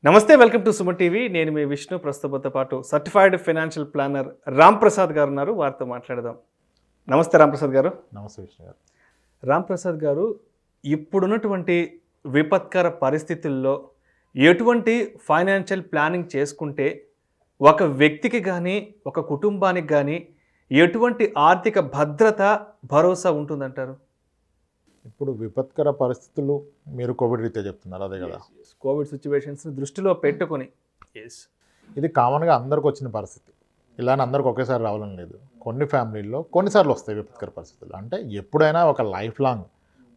నమస్తే, welcome to Suman TV. నేను మీ విష్ణు. ప్రస్తుతంతో పాటు certified financial planner Ram Prasad గారు ఉన్నారు. వారితో మాట్లాడదాం. నమస్తే రామ్ ప్రసాద్ గారు. నమస్తే విష్ణు గారు. రామ్ ప్రసాద్ గారు, ఇప్పుడున్నటువంటి విపత్కర పరిస్థితుల్లో ఎటువంటి ఫైనాన్షియల్ ప్లానింగ్ చేసుకుంటే ఒక వ్యక్తికి కానీ ఒక కుటుంబానికి కానీ ఎటువంటి ఆర్థిక భద్రత, భరోసా ఉంటుందంటారు? ఇప్పుడు విపత్కర పరిస్థితులు మీరు కోవిడ్ రీత్యా చెప్తున్నారు, అదే కదా? కోవిడ్ సిచ్యువేషన్స్ని దృష్టిలో పెట్టుకొని. ఇది కామన్గా అందరికి వచ్చిన పరిస్థితి. ఇలానే అందరికి ఒకేసారి రావాలని లేదు. కొన్ని ఫ్యామిలీల్లో కొన్నిసార్లు వస్తాయి విపత్కర పరిస్థితులు. అంటే ఎప్పుడైనా ఒక లైఫ్ లాంగ్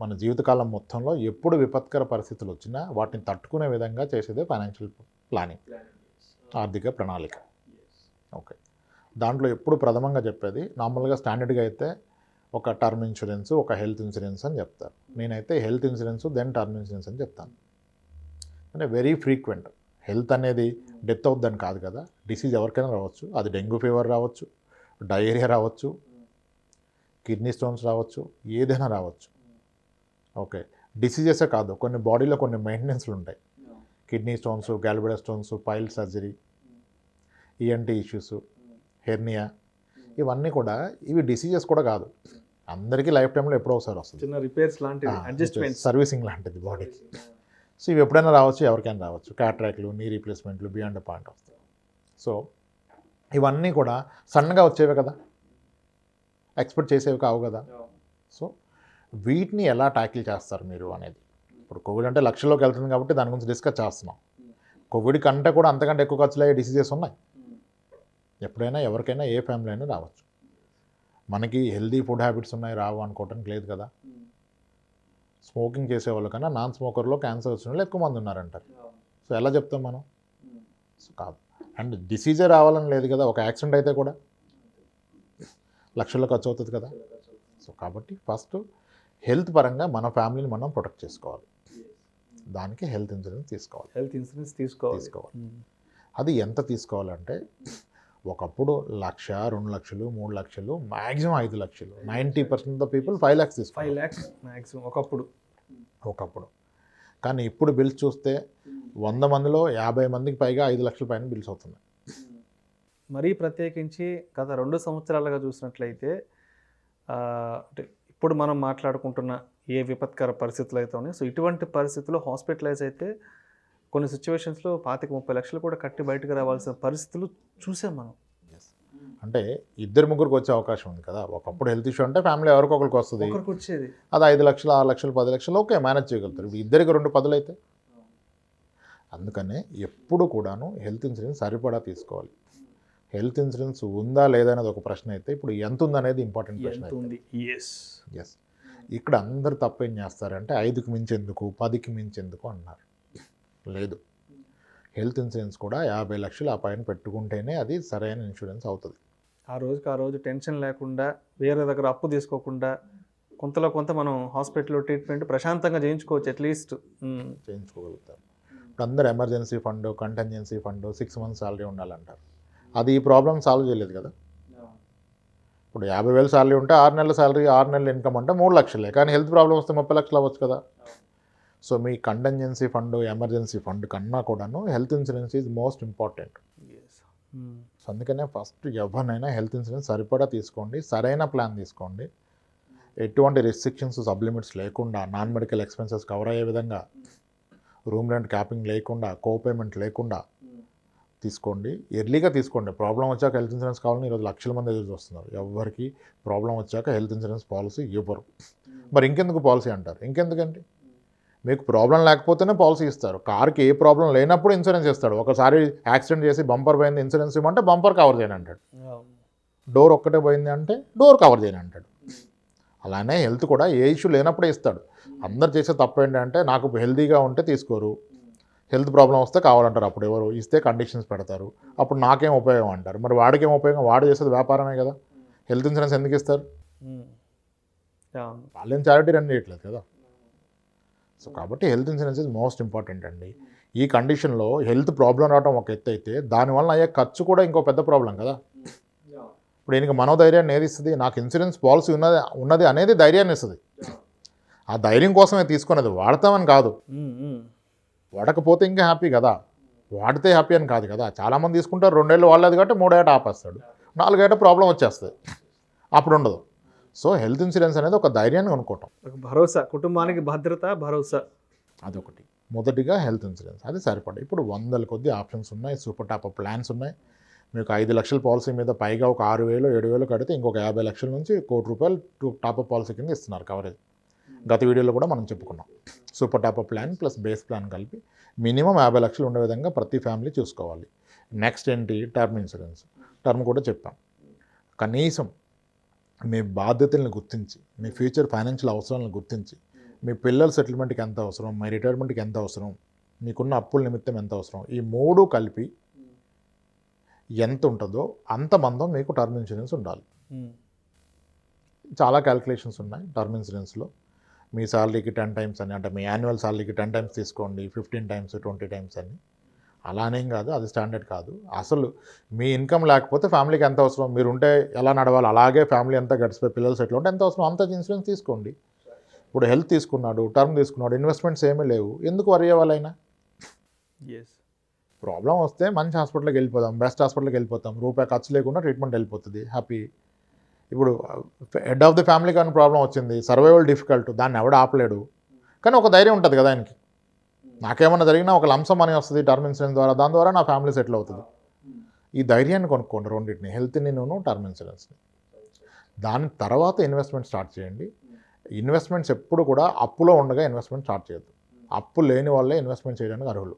మన జీవితకాలం మొత్తంలో ఎప్పుడు విపత్కర పరిస్థితులు వచ్చినా వాటిని తట్టుకునే విధంగా చేసేదే ఫైనాన్షియల్ ప్లానింగ్, ఆర్థిక ప్రణాళిక. ఓకే, దాంట్లో ఎప్పుడు ప్రథమంగా చెప్పేది నార్మల్గా స్టాండర్డ్గా అయితే ఒక టర్మ్ ఇన్సూరెన్స్, ఒక హెల్త్ ఇన్సూరెన్స్ అని చెప్తారు. నేనైతే health insurance then term insurance అని చెప్తాను. అంటే వెరీ ఫ్రీక్వెంట్. హెల్త్ అనేది డెత్ అవుద్దని కాదు కదా, డిసీజ్ ఎవరికైనా రావచ్చు. అది డెంగ్యూ ఫీవర్ రావచ్చు, డయేరియా రావచ్చు, కిడ్నీ స్టోన్స్ రావచ్చు, ఏదైనా రావచ్చు. ఓకే, డిసీజెసే కాదు, కొన్ని బాడీలో కొన్ని మెయింటెనెన్స్లు ఉంటాయి. Kidney stones, gallbladder stones, pile surgery, ENT issues, hernia, ఇవన్నీ కూడా ఇవి డిసీజెస్ కూడా కాదు. అందరికీ లైఫ్ టైంలో ఎప్పుడో ఒకసారి వస్తుంది. చిన్న రిపేర్స్ లాంటివి, అడ్జస్ట్మెంట్, సర్వీసింగ్ లాంటిది బాడీకి. సో ఇవి ఎప్పుడైనా రావచ్చు, ఎవరికైనా రావచ్చు. క్యాట్రాక్ట్లు, నీ రీప్లేస్మెంట్లు బియాండ్ పాయింట్ వస్తాయి. సో ఇవన్నీ కూడా సన్నగా వచ్చేవి కదా, ఎక్స్పెక్ట్ చేసేవి కావు కదా. సో వీటిని ఎలా ట్యాకిల్ చేస్తారు మీరు అనేది. ఇప్పుడు కోవిడ్ అంటే లక్షల్లోకి వెళ్తుంది కాబట్టి దాని గురించి డిస్కస్ చేస్తున్నాం. కోవిడ్ కంటే కూడా అంతకంటే ఎక్కువ ఖర్చులు అయ్యే డిసీజెస్ ఉన్నాయి. ఎప్పుడైనా ఎవరికైనా ఏ ఫ్యామిలీ అయినా రావచ్చు. మనకి హెల్దీ ఫుడ్ హ్యాబిట్స్ ఉన్నాయి, రావు అనుకోవటానికి లేదు కదా. స్మోకింగ్ చేసేవాళ్ళు కన్నా నాన్ స్మోకర్లో క్యాన్సర్ వచ్చిన వాళ్ళు ఎక్కువ మంది ఉన్నారంటారు. సో ఎలా చెప్తాం మనం? సో కాదు. అండ్ డిసీజే రావాలని లేదు కదా, ఒక యాక్సిడెంట్ అయితే కూడా లక్షల్లో ఖర్చు అవుతుంది కదా. సో కాబట్టి ఫస్ట్ హెల్త్ పరంగా మన ఫ్యామిలీని మనం ప్రొటెక్ట్ చేసుకోవాలి. దానికి హెల్త్ ఇన్సూరెన్స్ తీసుకోవాలి. అది ఎంత తీసుకోవాలంటే, ఒకప్పుడు 1,00,000, 2 లక్షలు, 3 లక్షలు, మ్యాక్సిమం 5 లక్షలు. 90% ఆఫ్ ద పీపుల్ 5 lakhs తీసుకోవాలి. 5 lakhs మ్యాక్సిమం ఒకప్పుడు. కానీ ఇప్పుడు బిల్స్ చూస్తే 100 మందిలో 50 మందికి పైగా 5 లక్షల పైన బిల్స్ అవుతున్నాయి. మరీ ప్రత్యేకించి గత 2 సంవత్సరాలుగా చూసినట్లయితే, అంటే ఇప్పుడు మనం మాట్లాడుకుంటున్న ఏ విపత్కర పరిస్థితులు అయితే ఉన్నాయో, సో ఇటువంటి పరిస్థితుల్లో హాస్పిటలైజ్ అయితే కొన్ని సిచ్యువేషన్స్లో 25-30 లక్షలు కూడా కట్టి బయటకు రావాల్సిన పరిస్థితులు చూసాం మనం. అంటే 2-3 వచ్చే అవకాశం ఉంది కదా. ఒకప్పుడు హెల్త్ ఇష్యూ అంటే ఫ్యామిలీ ఎవరికొకరికి వస్తుంది, వచ్చేది. అది 5 లక్షలు, 6 లక్షలు, 10 లక్షలు ఓకే మేనేజ్ చేయగలుగుతారు. ఇప్పుడు ఇద్దరికి 2 10 అయితే. అందుకనే ఎప్పుడు కూడాను హెల్త్ ఇన్సూరెన్స్ సరిపడా తీసుకోవాలి. హెల్త్ ఇన్సూరెన్స్ ఉందా లేదా అనేది ఒక ప్రశ్న అయితే, ఇప్పుడు ఎంత ఉందనేది ఇంపార్టెంట్ ప్రశ్న. ఎస్, ఇక్కడ అందరు తప్పేం చేస్తారంటే 5కి మించి ఎందుకు, 10కి మించి ఎందుకు అన్నారు. లేదు, హెల్త్ ఇన్సూరెన్స్ కూడా 50 లక్షలు ఆ పైన పెట్టుకుంటేనే అది సరైన ఇన్సూరెన్స్ అవుతుంది. ఆ రోజు టెన్షన్ లేకుండా, వేరే దగ్గర అప్పు తీసుకోకుండా, కొంతలో కొంత మనం హాస్పిటల్లో ట్రీట్మెంట్ ప్రశాంతంగా చేయించుకోవచ్చు, అట్లీస్ట్ చేయించుకోగలుగుతారు. ఇప్పుడు అందరు emergency fund, contingency fund, 6 months salary ఉండాలంటారు. అది ఈ ప్రాబ్లం సాల్వ్ చేయలేదు కదా. ఇప్పుడు 50,000 సాలరీ ఉంటే 6 నెలల సాలరీ, 6 నెలల ఇన్కమ్ అంటే 3 లక్షలే. కానీ హెల్త్ ప్రాబ్లం వస్తే 30 లక్షలు అవ్వచ్చు కదా. సో మీ కంటింజెన్సీ ఫండ్, ఎమర్జెన్సీ ఫండ్ కన్నా కూడాను health insurance is most important. So అందుకనే ఫస్ట్ ఎవరినైనా హెల్త్ ఇన్సూరెన్స్ సరిపడా తీసుకోండి, సరైన ప్లాన్ తీసుకోండి. ఎటువంటి రిస్ట్రిక్షన్స్, సబ్లిమిట్స్ లేకుండా, నాన్ మెడికల్ ఎక్స్పెన్సెస్ కవర్ అయ్యే విధంగా, రూమ్ రెంట్ క్యాపింగ్ లేకుండా, కోపేమెంట్ లేకుండా తీసుకోండి. ఎర్లీగా తీసుకోండి. ప్రాబ్లం వచ్చాక హెల్త్ ఇన్సూరెన్స్ కావాలని ఈరోజు లక్షల మంది ఎదురు చూస్తున్నారు. ఎవరికి ప్రాబ్లం వచ్చాక హెల్త్ ఇన్సూరెన్స్ పాలసీ ఇవ్వరు. మరి ఇంకెందుకు పాలసీ అంటారు? ఇంకెందుకండి, మీకు ప్రాబ్లం లేకపోతేనే పాలసీ ఇస్తారు. కార్కి ఏ ప్రాబ్లం లేనప్పుడు ఇన్సూరెన్స్ ఇస్తాడు. ఒకసారి యాక్సిడెంట్ చేసి బంపర్ పోయింది, ఇన్సూరెన్స్ ఇవ్వమంటే బంపర్ కవర్ చేయని అంటాడు. డోర్ ఒక్కటే పోయింది అంటే డోర్ కవర్ చేయని అంటాడు. అలానే హెల్త్ కూడా ఏ ఇష్యూ లేనప్పుడే ఇస్తాడు. అందరు చేసే తప్పు ఏంటంటే, నాకు హెల్తీగా ఉంటే తీసుకోరు, హెల్త్ ప్రాబ్లం వస్తే కావాలంటారు. అప్పుడు ఎవరు ఇస్తే కండిషన్స్ పెడతారు. అప్పుడు నాకేం ఉపయోగం అంటారు. మరి వాడికేం ఉపయోగం? వాడు చేసేది వ్యాపారమే కదా. హెల్త్ ఇన్సూరెన్స్ ఎందుకు ఇస్తారు? వాళ్ళేం చారిటీ రన్ చేయట్లేదు కదా. సో కాబట్టి health insurance is most important అండి. ఈ కండిషన్లో హెల్త్ ప్రాబ్లం రావడం ఒక ఎత్తు అయితే, దానివల్ల అయ్యే ఖర్చు కూడా ఇంకో పెద్ద ప్రాబ్లం కదా. ఇప్పుడు ఈయనకి మనోధైర్యాన్ని ఏది ఇస్తుంది? నాకు ఇన్సూరెన్స్ పాలసీ ఉన్నది అనేది ధైర్యాన్ని ఇస్తుంది. ఆ ధైర్యం కోసమే తీసుకునేది, వాడతామని కాదు. వాడకపోతే ఇంకా హ్యాపీ కదా. వాడితే హ్యాపీ అని కాదు కదా, చాలామంది తీసుకుంటారు 2 ఏళ్ళు వాళ్ళది కాబట్టి 3 ఏట ఆపేస్తాడు, 4 ఏట ప్రాబ్లం వచ్చేస్తుంది, అప్పుడు ఉండదు. సో హెల్త్ ఇన్సూరెన్స్ అనేది ఒక ధైర్యాన్ని కొనుక్కోవటం, ఒక భరోసా, కుటుంబానికి భద్రత, భరోసా. అదొకటి. మొదటిగా హెల్త్ ఇన్సూరెన్స్ అది సరిపడ. ఇప్పుడు 100ల కొద్ది ఆప్షన్స్ ఉన్నాయి, సూపర్ టాప్ ప్లాన్స్ ఉన్నాయి. మీకు 5 లక్షల పాలసీ మీద పైగా ఒక 6,000 7,000 కడితే ఇంకొక 50 లక్షల నుంచి ₹1 కోటి టాప్అప్ పాలసీ కింద ఇస్తున్నారు కవరేజ్. గత వీడియోలో కూడా మనం చెప్పుకున్నాం. Super top-up plan plus base plan కలిపి మినిమం 50 లక్షలు ఉండే విధంగా ప్రతి ఫ్యామిలీ చూసుకోవాలి. నెక్స్ట్ ఏంటి, టర్మ్ ఇన్సూరెన్స్. టర్మ్ కూడా చెప్పాం. కనీసం మీ బాధ్యతలను గుర్తించి, మీ ఫ్యూచర్ ఫైనాన్షియల్ అవసరాలను గుర్తించి, మీ పిల్లల సెటిల్మెంట్కి ఎంత అవసరం, మీ రిటైర్మెంట్కి ఎంత అవసరం, మీకున్న అప్పుల నిమిత్తం ఎంత అవసరం, ఈ 3 కలిపి ఎంత ఉంటుందో అంత మందం మీకు టర్మ్ ఇన్సూరెన్స్ ఉండాలి. చాలా క్యాలిక్యులేషన్స్ ఉన్నాయి టర్మ్ ఇన్సూరెన్స్లో. మీ శాలరీకి 10 టైమ్స్ అని, అంటే మీ యాన్యువల్ శాలరీకి 10 టైమ్స్ తీసుకోండి, 15 టైమ్స్ 20 టైమ్స్ అని. అలానేం కాదు, అది స్టాండర్డ్ కాదు. అసలు మీ ఇన్కమ్ లేకపోతే ఫ్యామిలీకి ఎంత అవసరం, మీరు ఉంటే ఎలా నడవాలి, అలాగే ఫ్యామిలీ అంతా గడిచిపోయి పిల్లలు సెటిల్ ఉంటే ఎంత అవసరం అంత ఇన్సూరెన్స్ తీసుకోండి. ఇప్పుడు హెల్త్ తీసుకున్నాడు, టర్మ్ తీసుకున్నాడు, ఇన్వెస్ట్మెంట్స్ ఏమీ లేవు, ఎందుకు వరి అవ్వాలైనా? ప్రాబ్లం వస్తే మంచి హాస్పిటల్కి వెళ్ళిపోదాం, బెస్ట్ హాస్పిటల్కి వెళ్ళిపోతాం, రూపాయి ఖర్చు లేకుండా ట్రీట్మెంట్ వెళ్ళిపోతుంది, హ్యాపీ. ఇప్పుడు హెడ్ ఆఫ్ ది ఫ్యామిలీ కానీ ప్రాబ్లం వచ్చింది, సర్వైవల్ డిఫికల్ట్, దాన్ని ఎవడు ఆపలేడు, కానీ ఒక ధైర్యం ఉంటుంది కదా ఆయనకి. నాకేమన్నా జరిగినా ఒక లంసం మనీ వస్తుంది టర్మ్ ఇన్సూరెన్స్ ద్వారా, దాని ద్వారా నా ఫ్యామిలీ సెటిల్ అవుతుంది. ఈ ధైర్యాన్ని కొనుక్కోండి రెండింటిని, హెల్త్ని టర్మ్ ఇన్సూరెన్స్ని. దాని తర్వాత ఇన్వెస్ట్మెంట్ స్టార్ట్ చేయండి. ఇన్వెస్ట్మెంట్స్ ఎప్పుడు కూడా అప్పులో ఉండగా ఇన్వెస్ట్మెంట్ స్టార్ట్ చేయొద్దు. అప్పు లేని వాళ్ళే ఇన్వెస్ట్మెంట్ చేయడానికి అర్హులు.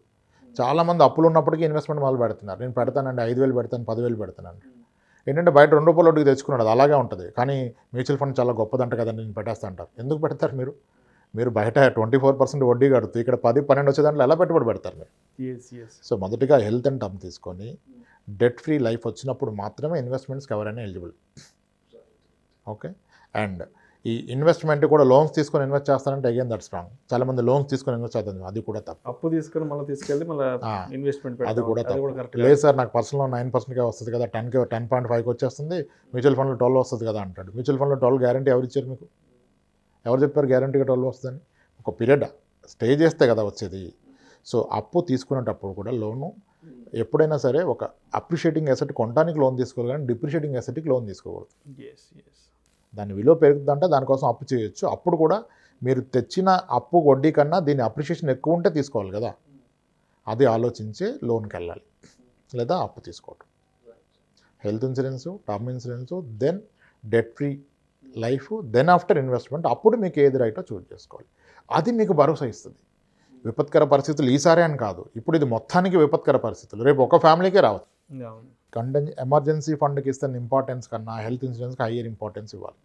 చాలామంది అప్పులు ఉన్నప్పటికీ ఇన్వెస్ట్మెంట్ మొదలు పెడుతున్నారు. నేను పెడతానండి, 5,000 పెడతాను, 10,000 పెడతానండి. ఏంటంటే బయట ₹2 తెచ్చుకున్నాడు, అది అలాగే ఉంటుంది. కానీ మ్యూచువల్ ఫండ్ చాలా గొప్పదంట కదండి, నేను పెట్టేస్తా అంటారు. ఎందుకు పెడతారు మీరు బయట 24% వడ్డీ కడుతూ ఇక్కడ 10-12 వచ్చే దాంట్లో ఎలా పెట్టుబడి పెడతారు మీరు? సో మొదటిగా హెల్త్ అండ్ టర్మ్ తీసుకొని డెట్ ఫ్రీ లైఫ్ వచ్చినప్పుడు మాత్రమే ఇన్వెస్ట్మెంట్స్కి ఎవరైనా ఎలిజిబుల్. ఓకే. అండ్ ఈ ఇన్వెస్ట్మెంట్ కూడా లోన్స్ తీసుకొని ఇన్వెస్ట్ చేస్తారంటే అగైన్ దట్స్ రాంగ్. చాలామంది లోన్స్ తీసుకొని ఇన్వెస్ట్ చేస్తారు, అది కూడా తప్పు. అప్పు తీసుకొని మళ్ళీ తీసుకెళ్ళి మళ్ళీ ఇన్వెస్ట్మెంట్ అది కూడా తప్పు. లేదు సార్, నాకు పర్సనల్ 9%కే వస్తుంది కదా, 10.5కి వచ్చేస్తుంది, మ్యూచువల్ ఫండ్లో 12 వస్తుంది కదా అంటాడు. మ్యూచువల్ ఫండ్లో 12 గ్యారంటీ ఎవరు ఇచ్చారు మీకు? ఎవరు చెప్పారు గ్యారంటీగా 12 వస్తుందని? ఒక పీరియడ్ స్టే చేస్తే కదా వచ్చేది. సో అప్పు తీసుకునేటప్పుడు కూడా లోను ఎప్పుడైనా సరే ఒక అప్రిషియేటింగ్ అసెట్ కొనడానికి లోన్ తీసుకోవాలి, కానీ డిప్రిషియేటింగ్ అసెట్కి లోన్ తీసుకోకూడదు. దాని విలువ పెరుగుతుందంటే దానికోసం అప్పు చేయొచ్చు. అప్పుడు కూడా మీరు తెచ్చిన అప్పు వడ్డీ కన్నా దీని అప్రిషియేషన్ ఎక్కువ ఉంటే తీసుకోవాలి కదా, అది ఆలోచించి లోన్కి వెళ్ళాలి, లేదా అప్పు తీసుకోవటం. Health insurance, term insurance, then debt free life, then after investment. అప్పుడు మీకు ఏది రైటో చూజ్ చేసుకోవాలి. అది మీకు భరోసా ఇస్తుంది. విపత్కర పరిస్థితులు ఈసారి అని కాదు, ఇప్పుడు ఇది మొత్తానికి విపత్కర పరిస్థితులు, రేపు ఒక ఫ్యామిలీకే రావచ్చు. ఎమర్జెన్సీ ఫండ్కి ఇస్తున్న ఇంపార్టెన్స్ కన్నా హెల్త్ ఇన్సూరెన్స్కి హయ్యర్ ఇంపార్టెన్స్ ఇవ్వాలి.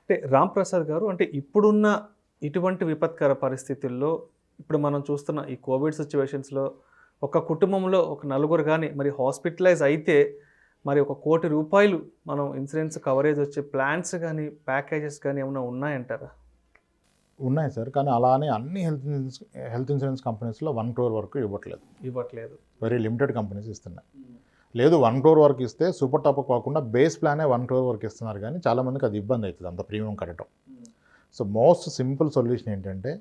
అంటే రామ్ ప్రసాద్ గారు, అంటే ఇప్పుడున్న ఇటువంటి విపత్కర పరిస్థితుల్లో ఇప్పుడు మనం చూస్తున్న ఈ కోవిడ్ సిచ్యువేషన్స్లో ఒక కుటుంబంలో ఒక నలుగురు కానీ మరి హాస్పిటలైజ్ అయితే మరి ₹1 కోటి మనం ఇన్సూరెన్స్ కవరేజ్ వచ్చే ప్లాన్స్ కానీ ప్యాకేజెస్ కానీ ఏమైనా ఉన్నాయంటారా? ఉన్నాయి సార్, కానీ అలానే అన్ని హెల్త్ ఇన్సూరెన్స్ కంపెనీస్లో 1 crore వరకు ఇవ్వట్లేదు. వెరీ లిమిటెడ్ కంపెనీస్ ఇస్తున్నాయి. లేదు 1 crore వరకు ఇస్తే సూపర్ టాప్ కాకుండా బేస్ ప్లానే 1 crore వరకు ఇస్తున్నారు, కానీ చాలామందికి అది ఇబ్బంది అవుతుంది అంత ప్రీమియం కట్టడం. సో మోస్ట్ సింపుల్ సొల్యూషన్ ఏంటంటే,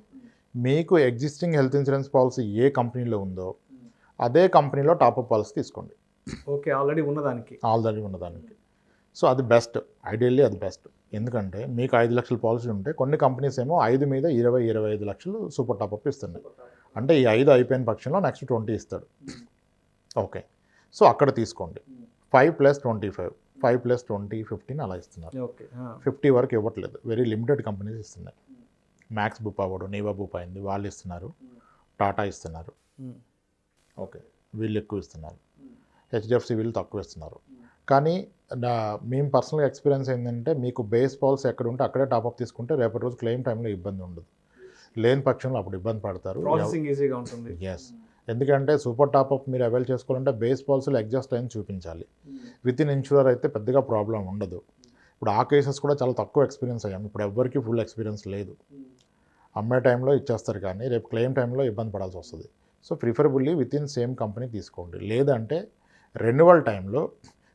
మీకు ఎగ్జిస్టింగ్ హెల్త్ ఇన్సూరెన్స్ పాలసీ ఏ కంపెనీలో ఉందో అదే కంపెనీలో టాప్అప్ పాలసీ తీసుకోండి. ఓకే, ఆల్రెడీ ఉన్నదానికి. సో అది బెస్ట్, ఐడియల్లీ అది బెస్ట్. ఎందుకంటే మీకు 5 లక్షల పాలసీ ఉంటే కొన్ని కంపెనీస్ ఏమో 5 మీద 20-25 లక్షలు సూపర్ టాప్అప్ ఇస్తున్నాయి. అంటే ఈ 5 అయిపోయిన పక్షంలో నెక్స్ట్ 20 ఇస్తాడు. ఓకే, సో అక్కడ తీసుకోండి. 5+25, 5+20, 15 అలా ఇస్తున్నారు. 50 వరకు ఇవ్వట్లేదు, వెరీ లిమిటెడ్ కంపెనీస్ ఇస్తున్నాయి. మ్యాక్స్ బూపా వాడు, నీవా బూపా అయింది, వాళ్ళు ఇస్తున్నారు. టాటా ఇస్తున్నారు. ఓకే, వీళ్ళు ఎక్కువ ఇస్తున్నారు. హెచ్డిఎఫ్సి వీళ్ళు తక్కువ ఇస్తున్నారు. కానీ మేము పర్సనల్గా ఎక్స్పీరియన్స్ ఏంటంటే, మీకు బేస్ పాలసీ ఎక్కడ ఉంటే అక్కడే టాప్అప్ తీసుకుంటే రేపటి రోజు క్లెయిమ్ టైంలో ఇబ్బంది ఉండదు. లేని పక్షంలో అప్పుడు ఇబ్బంది పడతారు. ఈజీగా ఉంటుంది. ఎస్, ఎందుకంటే సూపర్ టాప్అప్ మీరు అవైల్ చేసుకోవాలంటే బేస్ పాలసీలో ఎగ్జాస్ట్ టైం చూపించాలి. విత్ ఇన్ ఇన్సూరర్ అయితే పెద్దగా ప్రాబ్లం ఉండదు. ఇప్పుడు ఆ కేసెస్ కూడా చాలా తక్కువ ఎక్స్పీరియన్స్ అయ్యాం. ఇప్పుడు ఎవరికి ఫుల్ ఎక్స్పీరియన్స్ లేదు. అమ్మే టైంలో ఇచ్చేస్తారు, కానీ రేపు క్లెయిమ్ టైంలో ఇబ్బంది పడాల్సి వస్తుంది. So preferably with in same company తీసుకోండి. లేదంటే రెన్యువల్ టైంలో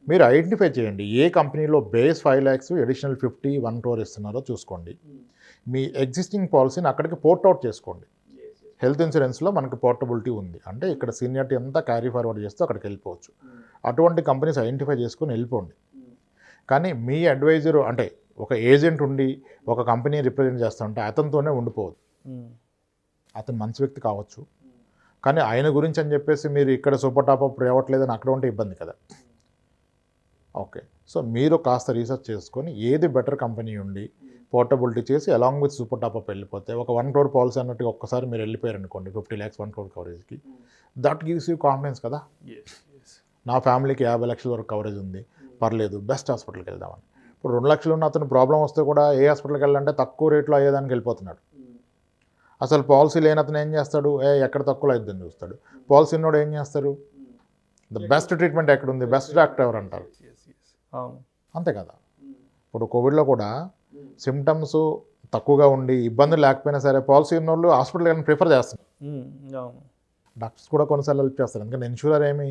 మీరు ఐడెంటిఫై చేయండి ఏ కంపెనీలో బేస్ 5 lakhs అడిషనల్ 50, 1 crore ఇస్తున్నారో చూసుకోండి. మీ ఎగ్జిస్టింగ్ పాలసీని అక్కడికి పోర్ట్ అవుట్ చేసుకోండి. హెల్త్ ఇన్సూరెన్స్లో మనకి పోర్టబిలిటీ ఉంది, అంటే ఇక్కడ సీనియారిటీ అంతా క్యారీ ఫార్వర్డ్ చేస్తే అక్కడికి వెళ్ళిపోవచ్చు. అటువంటి కంపెనీస్ ఐడెంటిఫై చేసుకొని వెళ్ళిపోండి. కానీ మీ అడ్వైజరు అంటే ఒక ఏజెంట్ ఉండి ఒక కంపెనీ రిప్రజెంట్ చేస్తూ ఉంటే అతనితోనే ఉండిపోవద్దు. అతను మంచి వ్యక్తి కావచ్చు, కానీ ఆయన గురించి అని చెప్పేసి మీరు ఇక్కడ సూపర్ టాప్ అప్ రావట్లేదని అక్కడ ఉంటే ఇబ్బంది కదా. ఓకే, సో మీరు కాస్త రీసెర్చ్ చేసుకొని ఏది బెటర్ కంపెనీ ఉండి పోర్టబిలిటీ చేసి along with super top up వెళ్ళిపోతే ఒక 1 crore పాలసీ అన్నట్టు ఒక్కసారి మీరు వెళ్ళిపోయారు అనుకోండి 50 lakhs 1 crore కవరేజ్కి, దట్ గివ్స్ యూ కాన్ఫిడెన్స్ కదా. నా ఫ్యామిలీకి 50 లక్షల వరకు కవరేజ్ ఉంది, పర్లేదు, బెస్ట్ హాస్పిటల్కి వెళ్దామని. ఇప్పుడు 2 లక్షలు ఉన్న అతను ప్రాబ్లం వస్తే కూడా ఏ హాస్పిటల్కి వెళ్ళాలంటే తక్కువ రేట్లో అయ్యేదానికి వెళ్ళిపోతున్నాడు. అసలు పాలసీ లేని అతను ఏం చేస్తాడు, ఎక్కడ తక్కువలో అయిద్దని చూస్తాడు. పాలసీ ఉన్నోడు ఏం చేస్తారు, ద బెస్ట్ ట్రీట్మెంట్ ఎక్కడ ఉంది, బెస్ట్ డాక్టర్ ఎవరు అంటారు, అంతే కదా. ఇప్పుడు కోవిడ్లో కూడా సిమ్టమ్స్ తక్కువగా ఉండి ఇబ్బందులు లేకపోయినా సరే పాలసీ ఉన్న వాళ్ళు హాస్పిటల్ కానీ ప్రిఫర్ చేస్తున్నారు. డాక్టర్స్ కూడా కొన్నిసార్లు హెల్ప్ చేస్తారు, ఎందుకంటే ఇన్సూరర్ ఏమి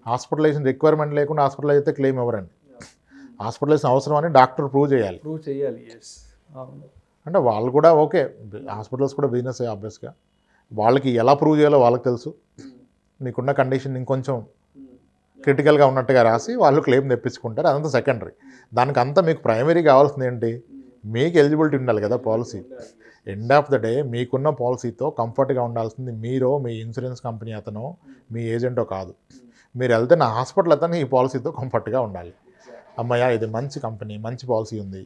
హాస్పిటలైజేషన్ రిక్వైర్మెంట్ లేకుండా హాస్పిటల్ అయితే క్లెయిమ్ ఇవ్వరండి. హాస్పిటలైజేషన్ అవసరం అని డాక్టర్ ప్రూవ్ చేయాలి. అంటే వాళ్ళు కూడా ఓకే, హాస్పిటల్స్ కూడా బిజినెస్ ఆబ్వియస్గా, వాళ్ళకి ఎలా ప్రూవ్ చేయాలో వాళ్ళకి తెలుసు. మీకున్న కండిషన్ ఇంకొంచెం క్రిటికల్గా ఉన్నట్టుగా రాసి వాళ్ళు క్లెయిమ్ తెప్పించుకుంటారు, అదంతా సెకండరీ. దానికి అంతా మీకు ప్రైమరీ కావాల్సింది ఏంటి, మీకు ఎలిజిబిలిటీ ఉండాలి కదా policy. End of the day మీకున్న పాలసీతో కంఫర్ట్గా ఉండాల్సింది మీరో మీ ఇన్సూరెన్స్ కంపెనీ అతనో మీ ఏజెంటో కాదు. మీరు వెళ్తే నా హాస్పిటల్ అతను ఈ పాలసీతో కంఫర్ట్గా ఉండాలి. అమ్మయ్య ఇది మంచి కంపెనీ, మంచి పాలసీ ఉంది,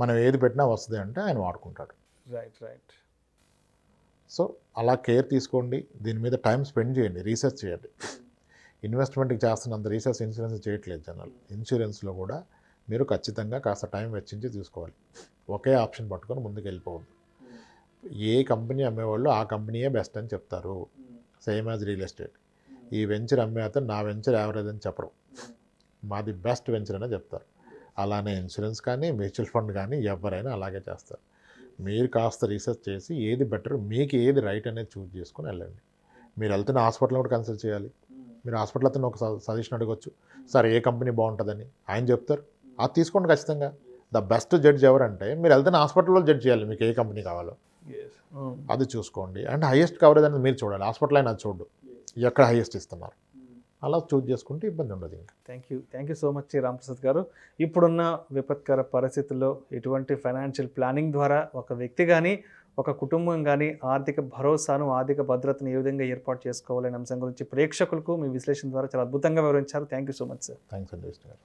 మనం ఏది పెట్టినా వస్తుంది అంటే ఆయన వాడుకుంటాడు. రైట్. సో అలా కేర్ తీసుకోండి, దీని మీద టైం స్పెండ్ చేయండి, రీసెర్చ్ చేయండి. ఇన్వెస్ట్మెంట్కి చేస్తున్నంత రీసెర్చ్ ఇన్సూరెన్స్ చేయట్లేదు జనాలు. ఇన్సూరెన్స్లో కూడా మీరు ఖచ్చితంగా కాస్త టైం వెచ్చించి తీసుకోవాలి. ఒకే ఆప్షన్ పట్టుకొని ముందుకు వెళ్ళిపోవద్దు. ఏ కంపెనీ అమ్మేవాళ్ళు ఆ కంపెనీయే బెస్ట్ అని చెప్తారు, సేమ్ యాజ్ రియల్ ఎస్టేట్. ఈ వెంచర్ అమ్మే అతను నా వెంచర్ యావరేజ్ అని చెప్పరు, మాది బెస్ట్ వెంచర్ అనే చెప్తారు. అలానే ఇన్సూరెన్స్ కానీ మ్యూచువల్ ఫండ్ కానీ ఎవరైనా అలాగే చేస్తారు. మీరు కాస్త రీసెర్చ్ చేసి ఏది బెటర్, మీకు ఏది రైట్ అనేది చూజ్ చేసుకొని వెళ్ళండి. మీరు వెళ్తున్న హాస్పిటల్ కూడా కన్సల్ట్ చేయాలి. మీరు హాస్పిటల్ అతను ఒక సజెషన్ అడగొచ్చు, సార్ ఏ కంపెనీ బాగుంటుందని, ఆయన చెప్తారు, అది తీసుకోండి ఖచ్చితంగా. ద బెస్ట్ జడ్జ్ ఎవరంటే మీరు వెళ్తున్న హాస్పిటల్లో జడ్జ్ చేయాలి, మీకు ఏ కంపెనీ కావాలో అది చూసుకోండి. అండ్ హైయెస్ట్ కవరేజ్ అనేది మీరు చూడాలి, హాస్పిటల్ అయినా చూడు ఎక్కడ హైయెస్ట్ ఇస్తున్నారు, అలా చూజ్ చేసుకుంటే ఇబ్బంది ఉండదు. ఇంకా thank you so much Ramprasad గారు. ఇప్పుడున్న విపత్కర పరిస్థితుల్లో ఎటువంటి ఫైనాన్షియల్ ప్లానింగ్ ద్వారా ఒక వ్యక్తి కానీ ఒక కుటుంబం కానీ ఆర్థిక భరోసాను, ఆర్థిక భద్రతను ఏ విధంగా ఏర్పాటు చేసుకోవాలనే అంశం గురించి ప్రేక్షకులకు మీ విశ్లేషణ ద్వారా చాలా అద్భుతంగా వివరించారు. Thank you so much sir. Thanks అండి విష్ణు గారు.